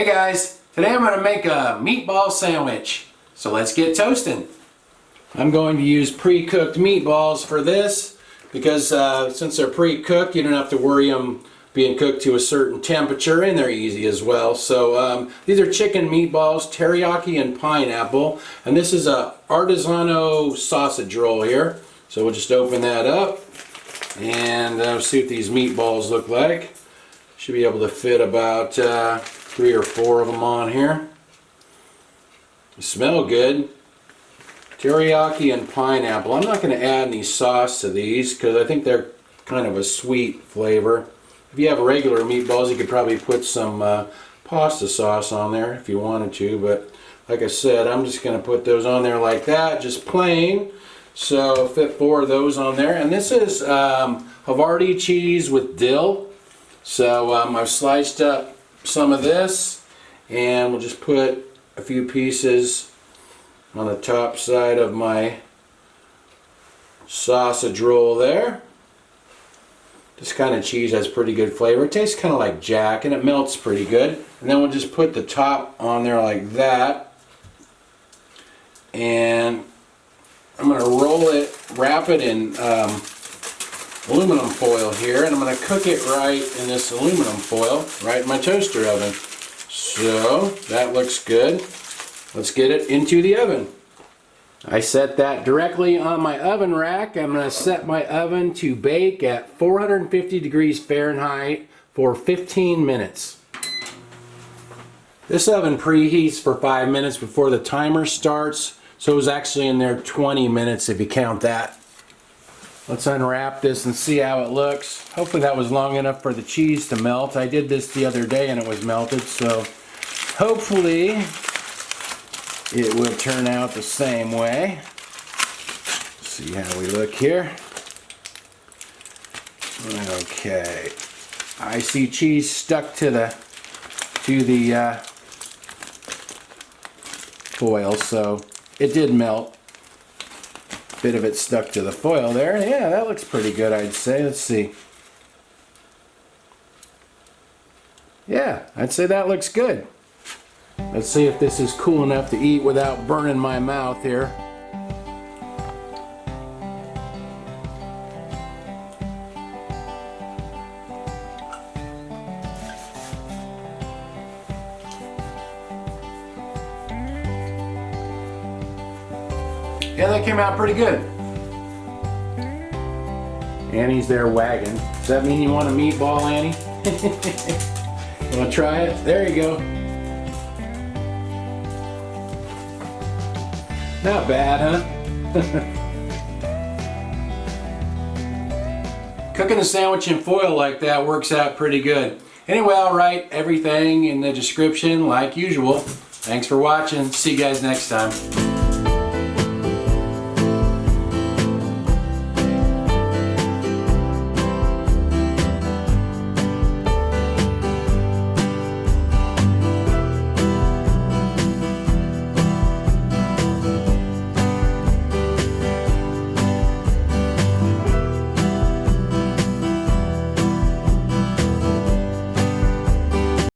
Hey guys, today I'm going to make a meatball sandwich. So let's get toasting. I'm going to use pre-cooked meatballs for this because since they're pre-cooked, you don't have to worry them being cooked to a certain temperature, and they're easy as well. So these are chicken meatballs, teriyaki and pineapple, and this is a Artesano Sausage Roll here. So we'll just open that up and see what these meatballs look like. Should be able to fit about 3 or 4 of them on here. They smell good. Teriyaki and pineapple. I'm not going to add any sauce to these because I think they're kind of a sweet flavor. If you have regular meatballs, you could probably put some pasta sauce on there if you wanted to, but like I said, I'm just going to put those on there like that, just plain. So fit 4 of those on there. And this is Havarti cheese with dill. So I've sliced up some of this, and we'll just put a few pieces on the top side of my sausage roll there. This kind of cheese has pretty good flavor. It tastes kind of like Jack, and it melts pretty good. And then we'll just put the top on there like that, and I'm going to roll it, wrap it in aluminum foil here, and I'm going to cook it right in this aluminum foil, right in my toaster oven. So that looks good. Let's get it into the oven. I set that directly on my oven rack. I'm going to set my oven to bake at 450 degrees Fahrenheit for 15 minutes. This oven preheats for 5 minutes before the timer starts, so it was actually in there 20 minutes if you count that. Let's unwrap this and see how it looks. Hopefully that was long enough for the cheese to melt. I did this the other day and it was melted, so hopefully it will turn out the same way. Let's see how we look here. Okay. I see cheese stuck to the foil, so it did melt. Bit of it stuck to the foil there. Yeah, that looks pretty good, I'd say. Let's see. Yeah, I'd say that looks good. Let's see if this is cool enough to eat without burning my mouth here. Yeah, that came out pretty good. Annie's there wagging. Does that mean you want a meatball, Annie? You want to try it? There you go. Not bad, huh? Cooking a sandwich in foil like that works out pretty good. Anyway, I'll write everything in the description like usual. Thanks for watching. See you guys next time.